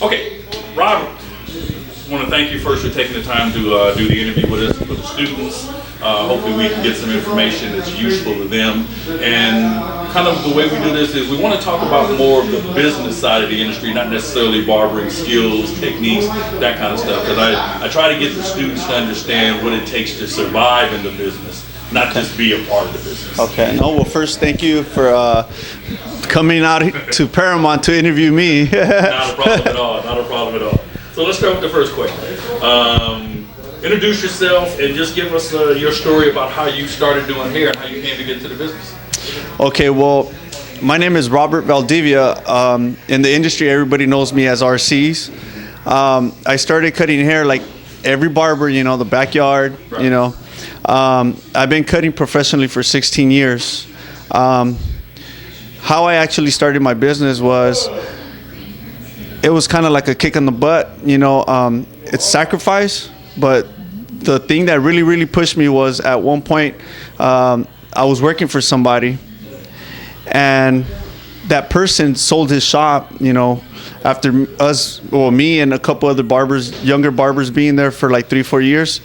Okay, Robert, I want to thank you first for taking the time to do the interview with us, for the students. Hopefully we can get some information that's useful to them. And kind of the way we do this is we want to talk about more of the business side of the industry, not necessarily barbering skills, techniques, that kind of stuff. Because I try to get the students to understand what it takes to survive in the business, not just be a part of the business. Okay. No, well, first, thank you for coming out to Paramount to interview me. Not a problem at all. Not a problem at all. So let's start with the first question. Introduce yourself and just give us your story about how you started doing hair and how you came to get to the business. Okay, well, my name is Barber Valdivia. In the industry, everybody knows me as RCs. I started cutting hair like every barber, the backyard, Right. I've been cutting professionally for 16 years. How I actually started my business it was kind of like a kick in the butt, it's sacrifice, but the thing that really, really pushed me was at one point, I was working for somebody and that person sold his shop, after me and a couple other barbers, younger barbers being there for like 3-4 years.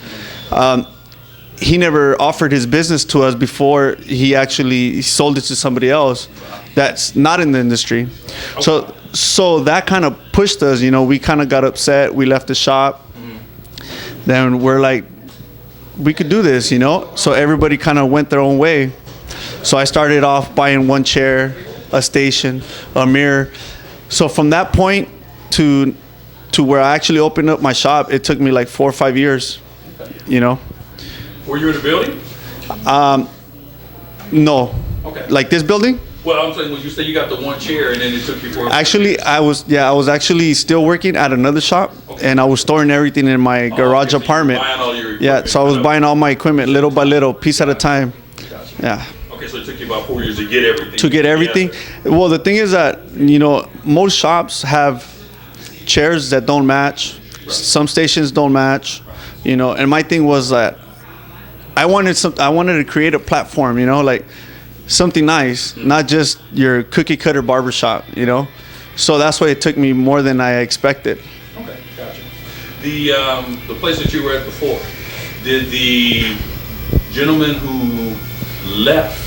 He never offered his business to us before he actually sold it to somebody else that's not in the industry. Okay. So that kind of pushed us, we kind of got upset. We left the shop. Then we're like, we could do this, So everybody kind of went their own way. So I started off buying one chair, a station, a mirror. So from that point to where I actually opened up my shop, it took me like 4 or 5 years, Were you in the building? No. Okay. Like this building? Well, I'm saying, when you say you got the one chair and then it took you for... Actually, I was actually still working at another shop, okay. And I was storing everything in my garage apartment. Buying all your equipment. Yeah, so I was buying all my equipment little by little, piece at a time. Gotcha. Yeah. Okay, so it took you about 4 years to get everything. To get everything. Well, the thing is that, most shops have chairs that don't match. Right. Some stations don't match, and my thing was that I wanted to create a platform, like something nice, not just your cookie cutter barbershop, So that's why it took me more than I expected. Okay, gotcha. The place that you were at before, did the gentleman who left,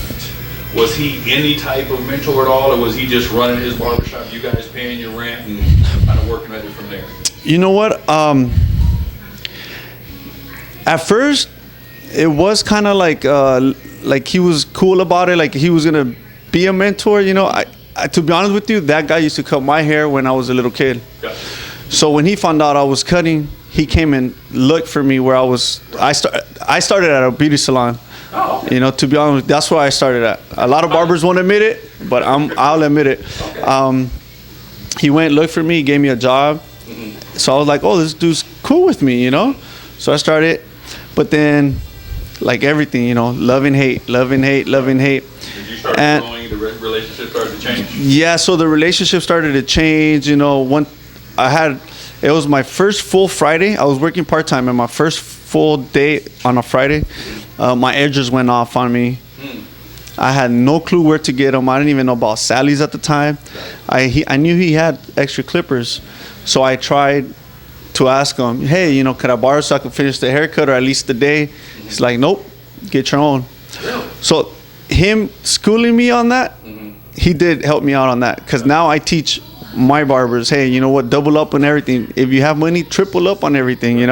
was he any type of mentor at all, or was he just running his barbershop, you guys paying your rent and kind of working at it from there? You know what? At first, it was kind of like he was cool about it, like he was gonna be a mentor. I to be honest with you, that guy used to cut my hair when I was a little kid. Gotcha. So when he found out I was cutting, he came and looked for me where I was. I started at a beauty salon. Oh, okay. To be honest, that's where I started at. A lot of barbers won't admit it, but I'll admit it. Okay. He went, looked for me, gave me a job. Mm-hmm. So I was like, oh, this dude's cool with me, So I started, but then, like everything, love and hate. Did you start growing, the relationship started to change? Yeah, so the relationship started to change. It was my first full Friday. I was working part-time, and my first full day on a Friday, my edges went off on me. I had no clue where to get them. I didn't even know about Sally's at the time. I knew he had extra clippers, so I tried to ask him, hey, could I borrow so I could finish the haircut or at least the day? He's like, nope, get your own. Really? So him schooling me on that, he did help me out on that, because now I teach my barbers, hey, double up on everything. If you have money, triple up on everything,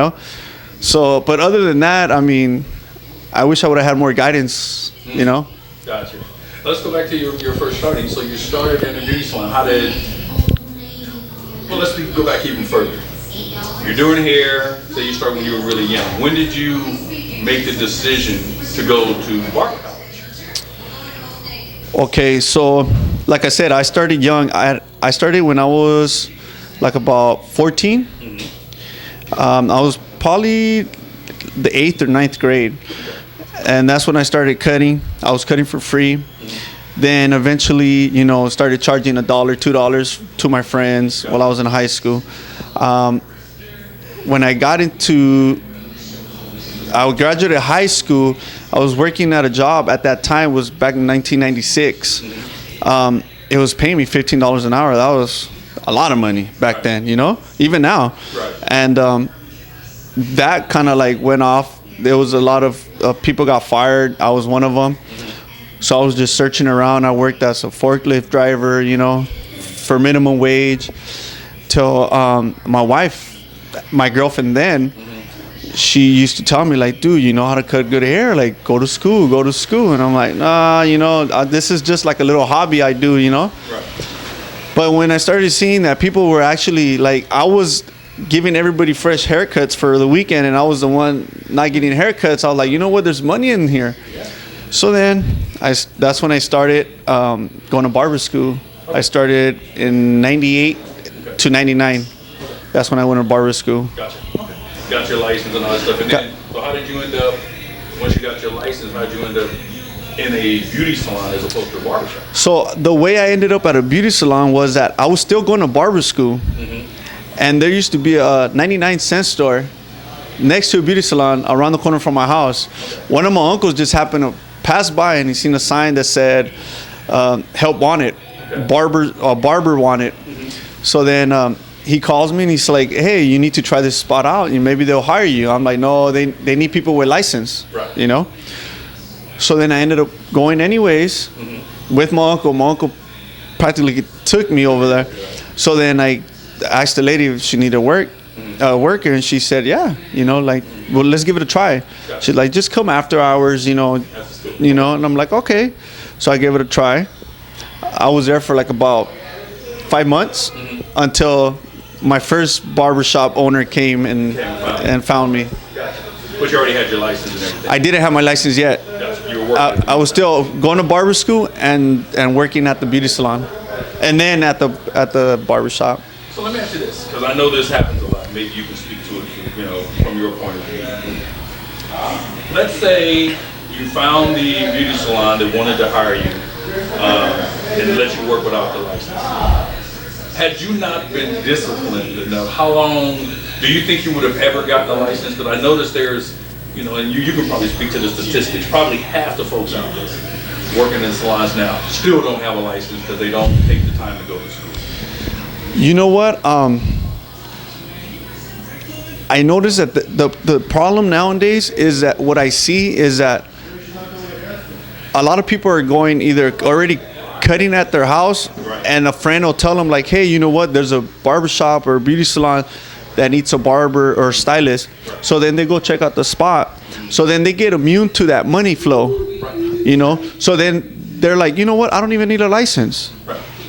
So, but other than that, I wish I would have had more guidance, Gotcha. Let's go back to your first starting. So you started in a beauty salon. Let's go back even further. You're doing hair, say you started when you were really young. When did you make the decision to go to barber college? Okay, so like I said, I started young. I started when I was like about 14. I was probably the 8th or 9th grade. And that's when I started cutting. I was cutting for free. Then eventually, started charging $1, $2 to my friends while I was in high school. When I graduated high school, I was working at a job at that time, was back in 1996. it was paying me $15 an hour. That was a lot of money back then, you know, even now. Right. And that kind of like went off. There was a lot of people got fired. I was one of them. So I was just searching around. I worked as a forklift driver, you know, for minimum wage. Till my wife, my girlfriend then, she used to tell me like, dude, you know how to cut good hair? Like, go to school. And I'm like, nah, you know, this is just like a little hobby I do, you know? Right. But when I started seeing that people were actually like, I was giving everybody fresh haircuts for the weekend and I was the one not getting haircuts, I was like, you know what, there's money in here. Yeah. So then that's when I started going to barber school. I started in 98 to 99. That's when I went to barber school. Gotcha. Got your license and all that stuff. And then, so how did you end up, once you got your license, how did you end up in a beauty salon as opposed to a barbershop? So the way I ended up at a beauty salon was that I was still going to barber school. And there used to be a 99-cent store next to a beauty salon around the corner from my house. One of my uncles just happened to pass by and he seen a sign that said, help wanted, barber wanted. So then he calls me and he's like, hey, you need to try this spot out and maybe they'll hire you. I'm like, no, they need people with license, right. You know? So then I ended up going anyways with my uncle. My uncle practically took me over there. So then I asked the lady if she needed worker, and she said, yeah, you know, like, well, let's give it a try. She's like, just come after hours, you know, and I'm like, okay. So I gave it a try. I was there for like about 5 months until my first barbershop owner came and found me. Gotcha. But you already had your license and everything. I didn't have my license yet. Gotcha. You were working. I was still going to barber school and working at the beauty salon, and then at the barbershop. So let me ask you this, because I know this happens a lot. Maybe you can speak to it, you know, from your point of view. Let's say you found the beauty salon that wanted to hire you and let you work without the license. Had you not been disciplined enough, how long do you think you would have ever gotten a license? Because I noticed there's, you know, and you can probably speak to the statistics, probably half the folks out there working in salons now still don't have a license because they don't take the time to go to school. You know what? I noticed that the problem nowadays is that what I see is that a lot of people are going either already cutting at their house, and a friend will tell them like, hey, you know what, there's a barbershop or a beauty salon that needs a barber or stylist. So then they go check out the spot. So then they get immune to that money flow, you know. So then they're like, you know what, I don't even need a license,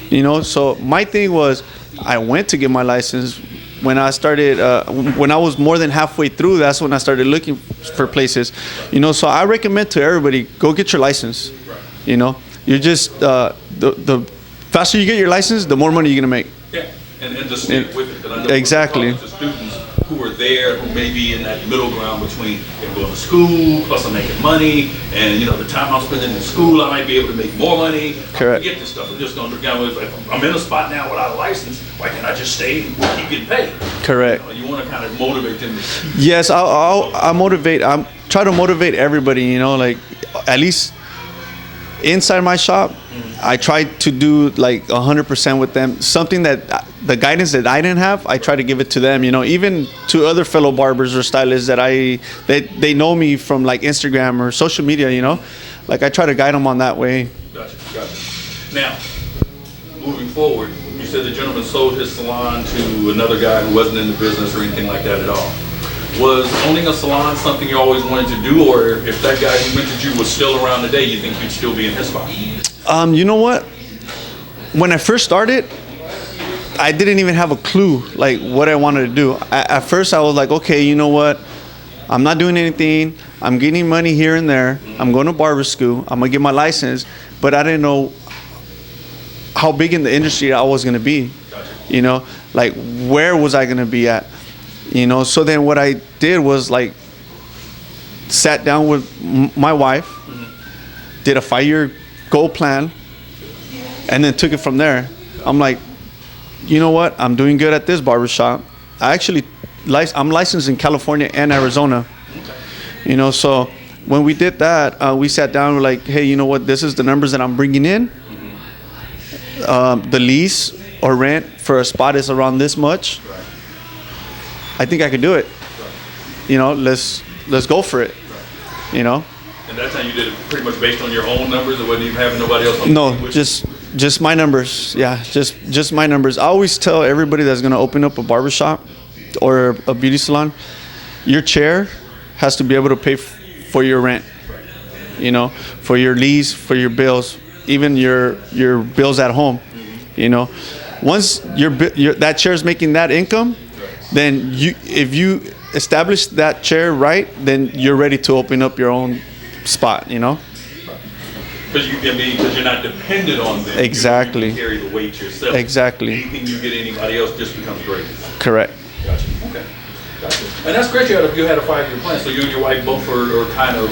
you know. So my thing was, I went to get my license. When I started, when I was more than halfway through, that's when I started looking for places, you know. So I recommend to everybody, go get your license, you know. You're just, the faster you get your license, the more money you're gonna make. Yeah, and just stick with it. I know exactly. To students who are there, who may be in that middle ground between going to school, plus I'm making money, and you know the time I'm spending in school, I might be able to make more money. Correct. Get this stuff. I'm just going to if I'm in a spot now without a license, why can't I just stay and keep getting paid? Correct. You want to kind of motivate them. Yes, I motivate. I try to motivate everybody. You know, like at least inside my shop, I try to do like 100% with them. Something that the guidance that I didn't have, I try to give it to them. You know, even to other fellow barbers or stylists that they know me from like Instagram or social media. You know, like I try to guide them on that way. Gotcha. Now, moving forward, you said the gentleman sold his salon to another guy who wasn't in the business or anything like that at all. Was owning a salon something you always wanted to do, or if that guy who mentored you was still around today, you think you'd still be in his spot? You know what? When I first started, I didn't even have a clue like what I wanted to do. At first, I was like, okay, you know what? I'm not doing anything. I'm getting money here and there. I'm going to barber school. I'm gonna get my license, but I didn't know how big in the industry I was gonna be. You know, like where was I gonna be at? You know, so then what I did was like sat down with my wife, did a 5-year goal plan, and then took it from there. I'm like, you know what? I'm doing good at this barbershop. I'm licensed in California and Arizona. You know, so when we did that, we sat down, we're like, hey, you know what? This is the numbers that I'm bringing in. the lease or rent for a spot is around this much, I think I could do it. You know, let's go for it. You know. And that time you did it pretty much based on your own numbers, or wasn't even having nobody else? No, just my numbers. Yeah, just my numbers. I always tell everybody that's gonna open up a barbershop or a beauty salon, your chair has to be able to pay for your rent. You know, for your lease, for your bills, even your bills at home. You know, once that chair is making that income, then if you establish that chair right, then you're ready to open up your own spot, you know. Because you're not dependent on them. Exactly. You carry the weight yourself. Exactly. Anything you get anybody else just becomes great. Correct. Gotcha. Okay. Gotcha. And that's great. You had a 5-year plan. So you and your wife both are kind of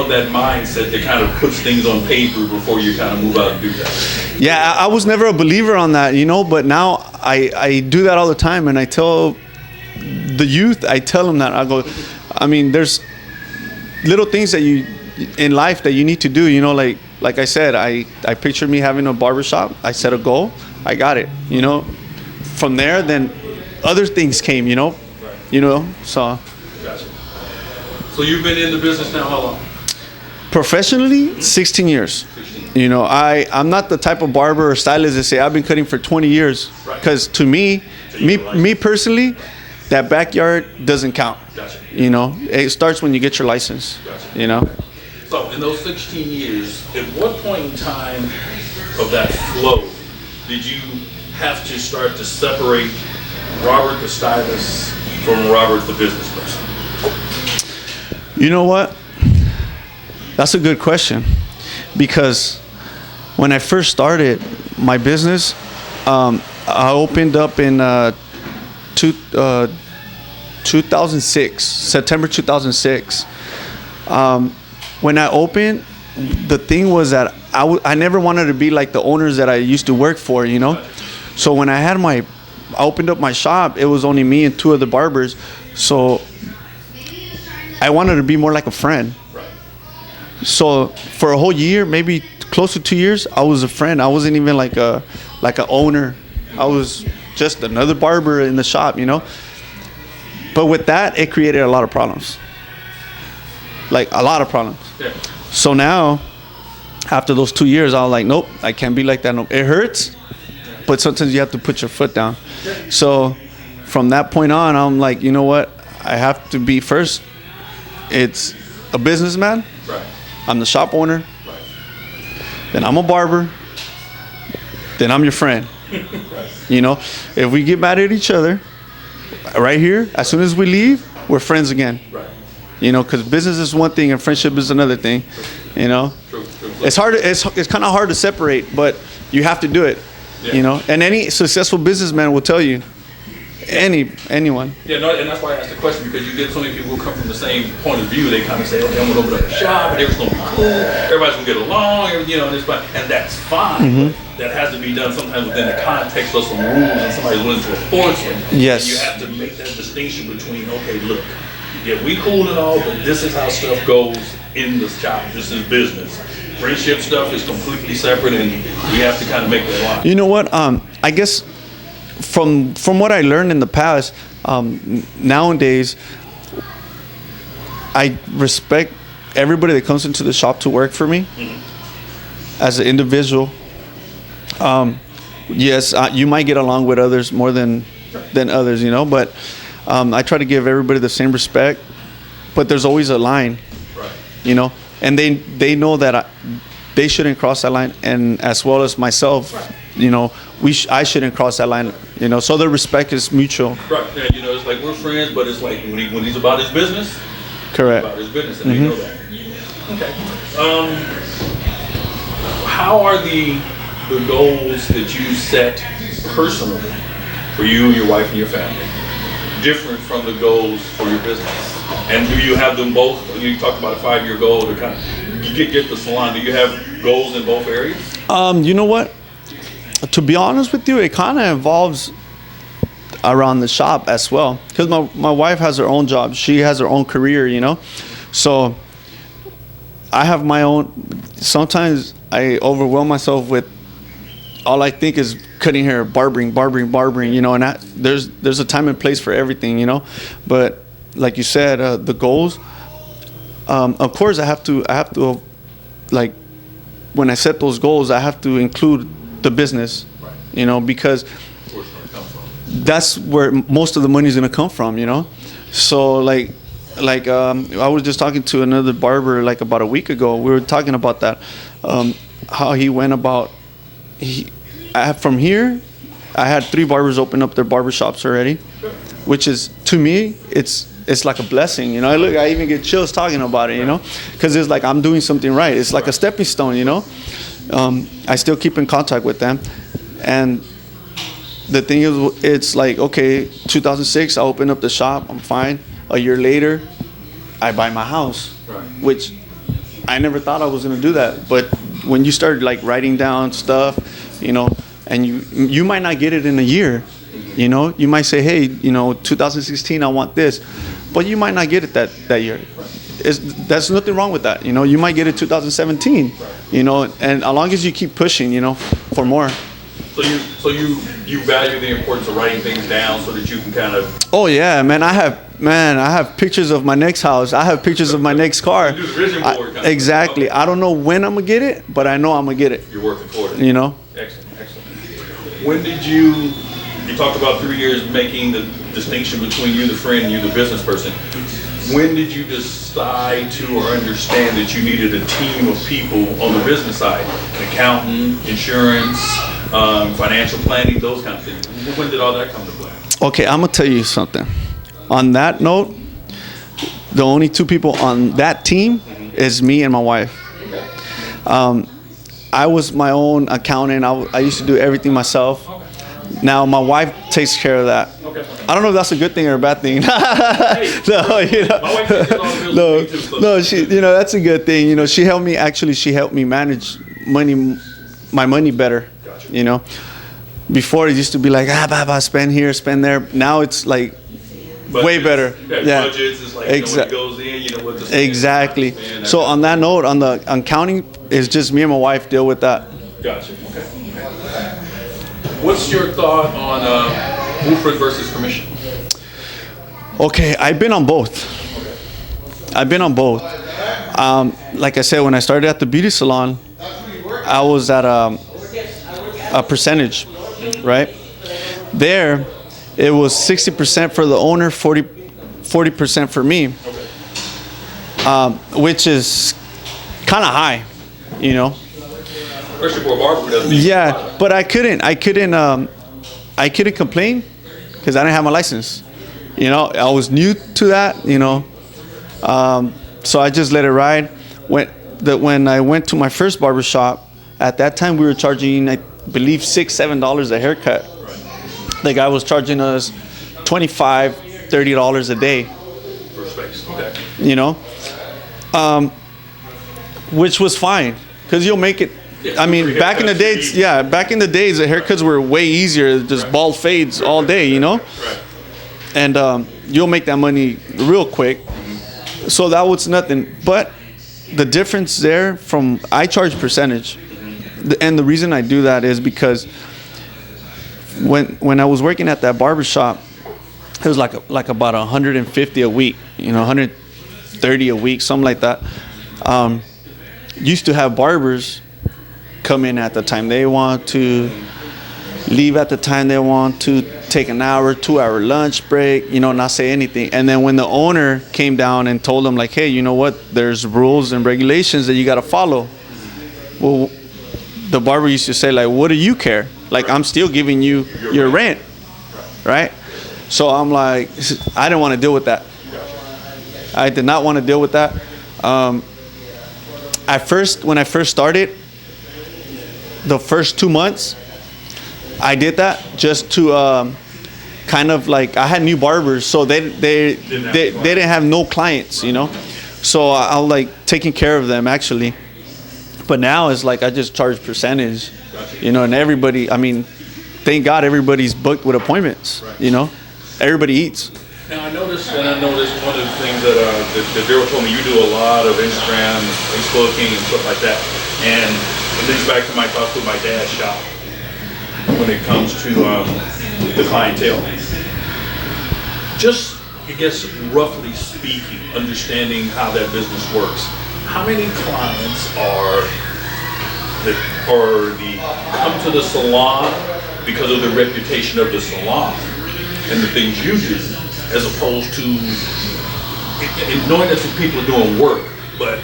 that mindset that kind of puts things on paper before you kind of move out and do that. Yeah, I was never a believer on that, you know, but now I do that all the time, and I tell the youth, I tell them that. I go, I mean, there's little things that you in life that you need to do, you know, like I said, I pictured me having a barbershop. I set a goal, I got it, you know. From there, then other things came, you know. Right. You know, so. Gotcha. So you've been in the business now how long? Professionally, 16 years. 16. You know, I'm not the type of barber or stylist that say I've been cutting for 20 years. Because to me personally, that backyard doesn't count. Gotcha. You know, it starts when you get your license. Gotcha. You know. So in those 16 years, at what point in time of that flow did you have to start to separate Robert the stylist from Robert the business person? You know what? That's a good question, because when I first started my business, I opened up in 2006, September 2006. When I opened, the thing was that I never wanted to be like the owners that I used to work for, you know. So when I opened up my shop, it was only me and 2 other barbers. So I wanted to be more like a friend. So for a whole year, maybe close to 2 years, I was a friend. I wasn't even like an owner. I was just another barber in the shop, you know. But with that, it created a lot of problems. Like a lot of problems. Yeah. So now, after those 2 years, I was like, nope, I can't be like that. No, it hurts, but sometimes you have to put your foot down. So from that point on, I'm like, you know what? I have to be first. It's a businessman. Right. I'm the shop owner. Right. Then I'm a barber. Then I'm your friend. Right. You know, if we get mad at each other, right here, as soon as we leave, we're friends again. Right. You know, because business is one thing and friendship is another thing. You know, True. it's hard. It's kind of hard to separate, but you have to do it. Yeah. You know, and any successful businessman will tell you. Anyone. Yeah, no, and that's why I asked the question, because you get so many people who come from the same point of view. They kind of say, "Okay, I'm gonna open up a shop, and everything's gonna be cool. Everybody's gonna get along, you know, and it's fine." And that's fine. Mm-hmm. That has to be done sometimes within the context of some rules, and somebody's willing to enforce them. Yes. And you have to make that distinction between, okay, look, yeah, we cool and all, but this is how stuff goes in the shop. This is business. Friendship stuff is completely separate, and we have to kind of make that line. You know what? I guess. From what I learned in the past, nowadays, I respect everybody that comes into the shop to work for me. Mm-hmm. As an individual. Yes, you might get along with others more than others, you know, but I try to give everybody the same respect. But there's always a line, right. You know, and they know that they shouldn't cross that line, and as well as myself, right. You know, I shouldn't cross that line, you know, so the respect is mutual. Right, yeah, you know, it's like we're friends, but it's like when he's about his business, correct. About his business, and they know that. Okay. How are the goals that you set personally for you, your wife, and your family different from the goals for your business? And do you have them both? You talked about a 5-year goal to kind of get the salon. Do you have goals in both areas? You know what? To be honest with you, it kind of involves around the shop as well. Because my wife has her own job. She has her own career, you know. So I have my own. Sometimes I overwhelm myself with all I think is cutting hair, barbering, and there's a time and place for everything, But like you said, the goals, of course I have to, like, when I set those goals, I have to include the business, because that's where most of the money is going to come from, So like I was just talking to another barber like about a week ago. We were talking about that, how he went about. From here, I had 3 barbers open up their barbershops already, which is, to me, it's like a blessing, Look, I even get chills talking about it, because it's like I'm doing something right. It's like a stepping stone, I still keep in contact with them, and the thing is, it's like, okay, 2006, I open up the shop, I'm fine. A year later, I buy my house, which I never thought I was gonna do that. But when you start like writing down stuff, and you might not get it in a year, you might say, hey, 2016, I want this, but you might not get it that year. There's nothing wrong with that, you might get it 2017, and as long as you keep pushing, for more. So you value the importance of writing things down so that you can kind of. Oh yeah, man! I have pictures of my next house. I have pictures of my next car. You do the vision board. Exactly. I don't know when I'm gonna get it, but I know I'm gonna get it. You're working toward it. Excellent. When did you talked about 3 years making the distinction between you, the friend, and you, the business person. When did you decide to or understand that you needed a team of people on the business side? An accountant, insurance, financial planning, those kind of things. When did all that come to play? Okay, I'm gonna tell you something. On that note, the only two people on that team is me and my wife. I was my own accountant. I used to do everything myself. Now my wife takes care of that. I don't know if that's a good thing or a bad thing. No, she, that's a good thing. She helped me. Actually, she helped me manage my money better. Before it used to be like spend here, spend there. Now it's like way better. Yeah. Budgets is like what goes in, what the exactly. So on that note, on the accounting, it's just me and my wife deal with that. Gotcha. Okay. What's your thought on Wolford versus commission? Okay, I've been on both. Like I said, when I started at the beauty salon, I was at a percentage, right? There, it was 60% for the owner, 40% for me, which is kind of high, Especially for a barber. Yeah, but I couldn't complain because I didn't have my license. I was new to that. So I just let it ride. When I went to my first barber shop, at that time we were charging, I believe, $6-7 a haircut. The guy was charging us $25-30 a day. For space. Okay. Which was fine because you'll make it. I mean, back in the days, the haircuts were way easier. Just bald fades all day, Right. And you'll make that money real quick. So that was nothing. But the difference there I charge percentage. And the reason I do that is because when I was working at that barber shop, it was like about 150 a week, 130 a week, something like that. Used to have barbers come in at the time they want to, leave at the time they want to, take an hour, 2-hour lunch break, not say anything. And then when the owner came down and told them, like, hey, you know what, there's rules and regulations that you got to follow. Well, the barber used to say, like, what do you care? Like, I'm still giving you your rent, right? So I'm like, I didn't want to deal with that. I did not want to deal with that. When I first started, the first 2 months, I did that just to kind of like, I had new barbers, so they didn't have no clients, So I was like taking care of them actually. But now it's like I just charge percentage, and everybody. I mean, thank God everybody's booked with appointments. Everybody eats. Now I noticed one of the things that Daryl told me, you do a lot of Instagram, Facebooking, and stuff like that. And it leads back to my talk with my dad's shop. when it comes to the clientele. Just, I guess, roughly speaking, understanding how that business works. How many clients come to the salon because of the reputation of the salon and the things you do, as opposed to knowing that some people are doing work, but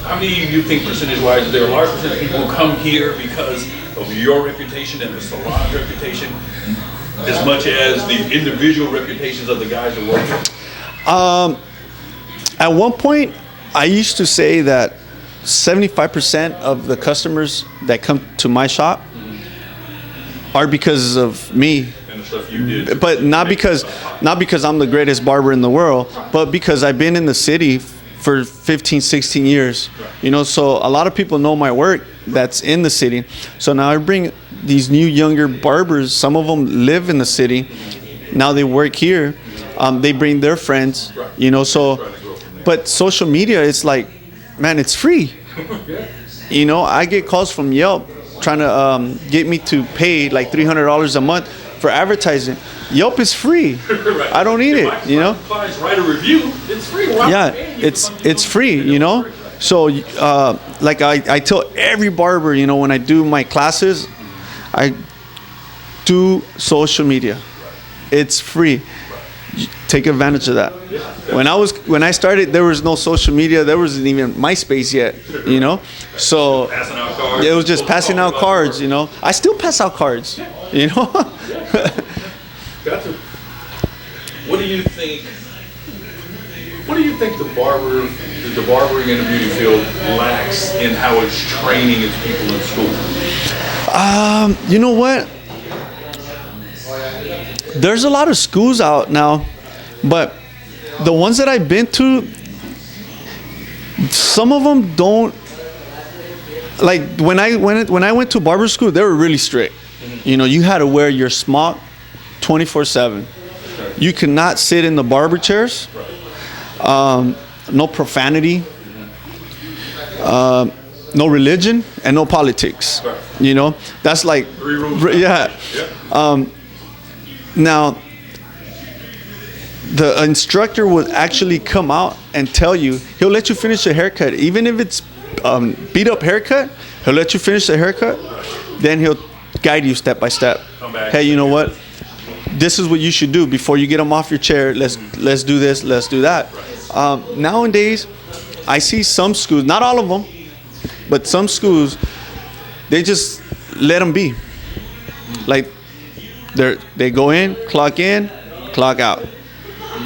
how many of you think percentage-wise, is there a large percentage of people who come here because of your reputation and the salon's reputation, as much as the individual reputations of the guys that work here? At one point, I used to say that 75% of the customers that come to my shop are because of me. And the stuff you did. But not because I'm the greatest barber in the world, but because I've been in the city for 15, 16 years. You know, so a lot of people know my work that's in the city. So now I bring these new younger barbers. Some of them live in the city. Now they work here. They bring their friends, you know, so, but social media, it's like, man, it's free. You know, I get calls from Yelp trying to get me to pay like $300 a month for advertising. Yelp is free. I don't need it, you know. Clients write a review, it's free. Yeah, it's free, you know. So like I tell every barber, you know, when I do my classes, I do social media. It's free. Take advantage of that. When I started, there was no social media. There wasn't even MySpace yet, you know. So it was just passing out cards, you know. I still pass out cards, you know. Gotcha. What do you think? What do you think the barbering in the beauty field lacks in how it's training its people in school? You know what? There's a lot of schools out now, but the ones that I've been to, some of them don't. Like when I went to barber school, they were really strict. You know, you had to wear your smock 24/7. You could not sit in the barber chairs. No profanity. No religion and no politics. You know, that's like, yeah. Now, the instructor will actually come out and tell you, he'll let you finish a haircut. Even if it's beat up haircut, he'll let you finish the haircut. Then he'll guide you step by step. Hey, you know what? This is what you should do before you get them off your chair. Let's do this, let's do that. Nowadays, I see some schools, not all of them, but some schools, they just let them be. Like, they go in, clock out,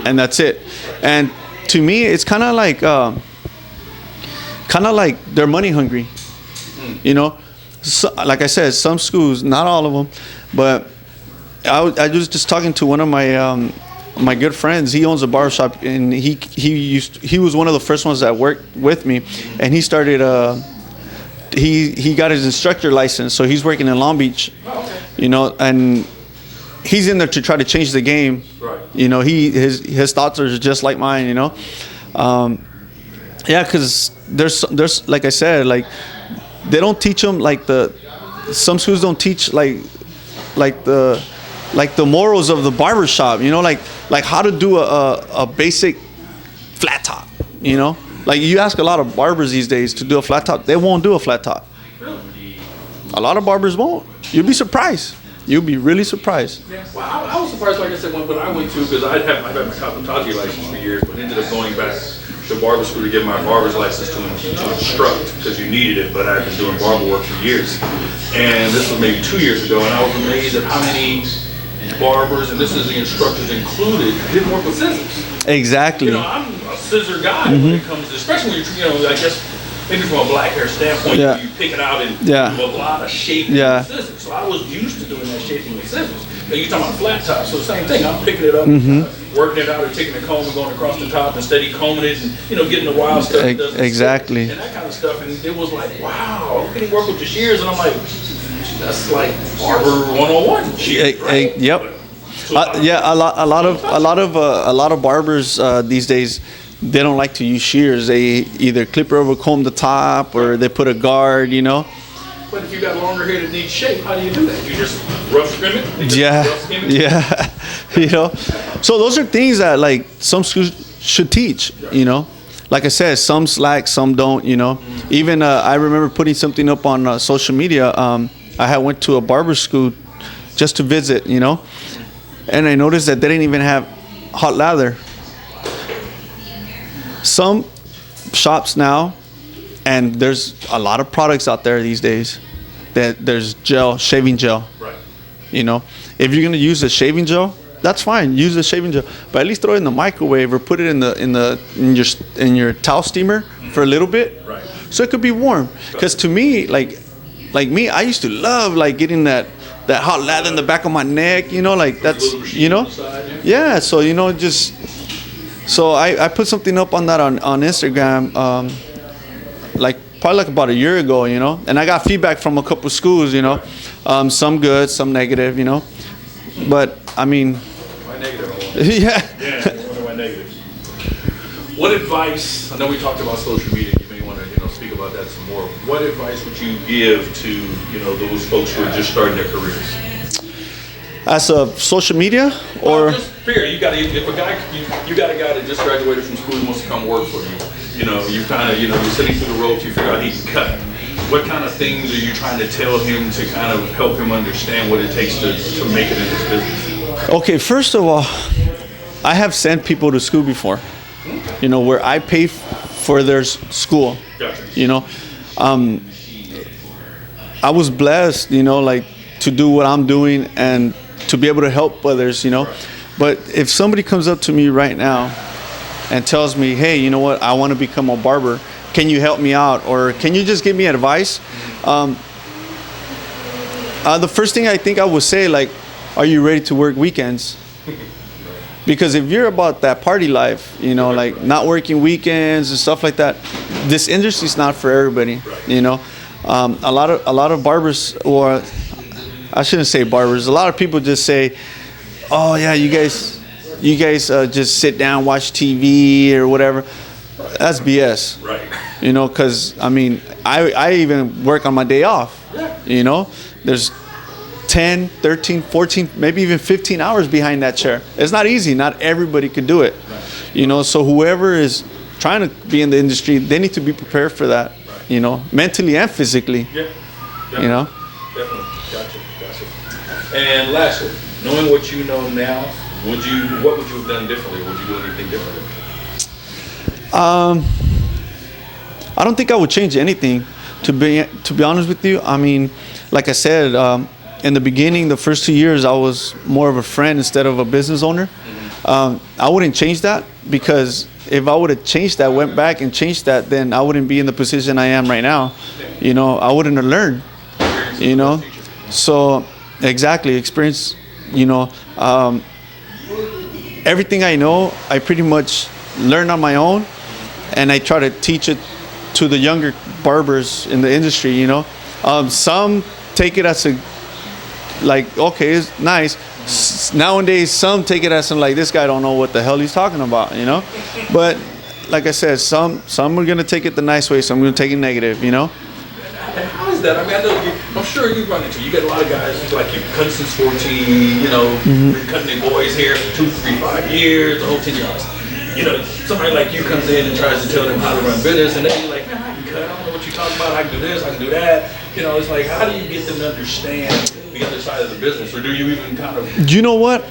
and that's it. And to me, it's kind of like they're money hungry. You know, so, like I said, some schools, not all of them, but I was just talking to one of my good friends. He owns a barber shop, and he was one of the first ones that worked with me, and he started he got his instructor license, so he's working in Long Beach. You know, and he's in there to try to change the game. Right. You know, his thoughts are just like mine, you know. Yeah, because there's like I said, like they don't teach them like some schools don't teach like the morals of the barber shop, you know, like how to do a basic flat top, you know. Like you ask a lot of barbers these days to do a flat top, they won't do a flat top. A lot of barbers won't. You'll be surprised. You'll be really surprised. Yeah. Well, I was surprised, like I said, when I went to, because I've had my cosmetology license for years, but ended up going back to barber school to get my barber's license to instruct, because you needed it, but I've been doing barber work for years. And this was maybe 2 years ago, and I was amazed at how many barbers, and this is the instructors included, didn't work with scissors. Exactly. You know, I'm a scissor guy when it comes to, especially when you're, you know, I guess, maybe from a black hair standpoint, you pick it out and do a lot of shaping with scissors. So I was used to doing that shaping with scissors. Now you're talking about flat top, so the same thing. I'm picking it up, working it out, or taking the comb and going across the top and steady combing it, and you know, getting the wild stuff. Exactly. And that kind of stuff. And it was like, wow, look at him work with the shears, and I'm like, that's like Barber 101 shears, right? Yep. Yeah, a lot of barbers these days, they don't like to use shears. They either clip or over comb the top, or they put a guard, you know. But if you got longer hair that needs shape, how do you do that? You just rough trim it? You just Yeah, rough skim it? yeah. You know, so those are things that like some schools should teach. You know, like I said, some slack, some don't. You know, even I remember putting something up on social media. I had went to a barber school just to visit. You know, and I noticed that they didn't even have hot lather. Some shops now, and there's a lot of products out there these days that there's gel, shaving gel. Right. You know, if you're gonna use a shaving gel, that's fine. Use the shaving gel, but at least throw it in the microwave or put it in your towel steamer for a little bit, Right. so it could be warm. Because to me, like me, I used to love like getting that hot lather in the back of my neck. You know, like that's, you know, yeah. So you know, just so I put something up on that on Instagram, like probably like about a year ago, you know, and I got feedback from a couple schools, you know, some good, some negative, you know, but I mean, Why negative? yeah. Yeah, I wonder why negative. What advice, I know we talked about social media, you may want to, you know, speak about that some more. What advice would you give to, you know, those folks who are just starting their careers? As a social media, or Just figure, you got a guy that just graduated from school and wants to come work for you. You know, you kind of, you know, you're sitting through the ropes, you figure out he can cut. What kind of things are you trying to tell him to kind of help him understand what it takes to make it in this business? okay, first of all, I have sent people to school before, you know, where I pay for their school. Gotcha. You know, I was blessed, you know, like to do what I'm doing and to be able to help others, you know. But if somebody comes up to me right now and tells me, hey, you know what, I want to become a barber, can you help me out, or can you just give me advice? The first thing I think I would say, like, are you ready to work weekends? Because if you're about that party life, you know, like not working weekends and stuff like that, this industry is not for everybody, you know. A lot of barbers, or I shouldn't say barbers, a lot of people just say, oh yeah, you guys just sit down, watch TV or whatever. That's BS. Right. You know, because I mean, I even work on my day off. You know, there's 10, 13, 14, maybe even 15 hours behind that chair. It's not easy. Not everybody could do it. You know, so whoever is trying to be in the industry, they need to be prepared for that. You know, mentally and physically. Yeah. You know. Definitely. Gotcha. And lastly, knowing what you know now, what would you have done differently? Would you do anything differently? I don't think I would change anything. To be honest with you, I mean, like I said, in the beginning, the first 2 years, I was more of a friend instead of a business owner. I wouldn't change that, because if I would have changed that, went back and changed that, then I wouldn't be in the position I am right now. You know, I wouldn't have learned. You know, so exactly, experience. You know, everything I know, I pretty much learned on my own, and I try to teach it to the younger barbers in the industry. You know, some take it as a like, okay, it's nice. Nowadays, some take it as like, this guy don't know what the hell he's talking about. You know, but like I said, some are gonna take it the nice way, some are gonna take it negative. You know. And how is that? I mean, I know I'm sure you run into. You get a lot of guys like you cutting since 14. You know, been cutting their boys' hair for 2, 3, 5 years, the whole 10 years. You know, somebody like you comes in and tries to tell them how to run business, and they're like, man, I can cut. I don't know what you're talking about. I can do this. I can do that. You know, it's like, how do you get them to understand the other side of the business, or do you even kind of? You know what?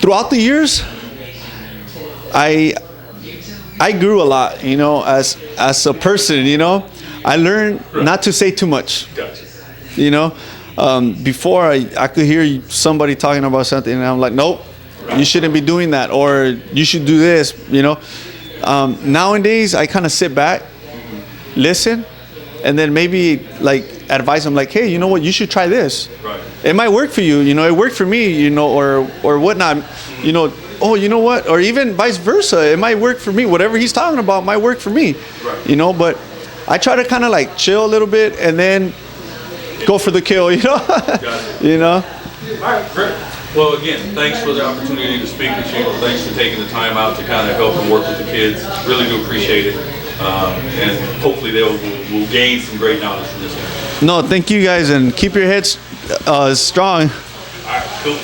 Throughout the years, I grew a lot. You know, as a person. You know. I learned not to say too much. Gotcha. You know, before I could hear somebody talking about something, and I'm like, nope, you shouldn't be doing that, or you should do this. You know, nowadays I kind of sit back, listen, and then maybe like advise them, like, hey, you know what, you should try this. Right. It might work for you. You know, it worked for me. You know, or whatnot. You know. Oh, you know what? Or even vice versa. It might work for me. Whatever he's talking about might work for me. Right. You know, but I try to kind of like chill a little bit and then go for the kill, you know? Gotcha. You know? All right, great. Well, again, thanks for the opportunity to speak with you. Thanks for taking the time out to kind of help and work with the kids. Really do appreciate it. and hopefully they will gain some great knowledge from this interview. No, thank you guys, and keep your heads strong. All right, cool.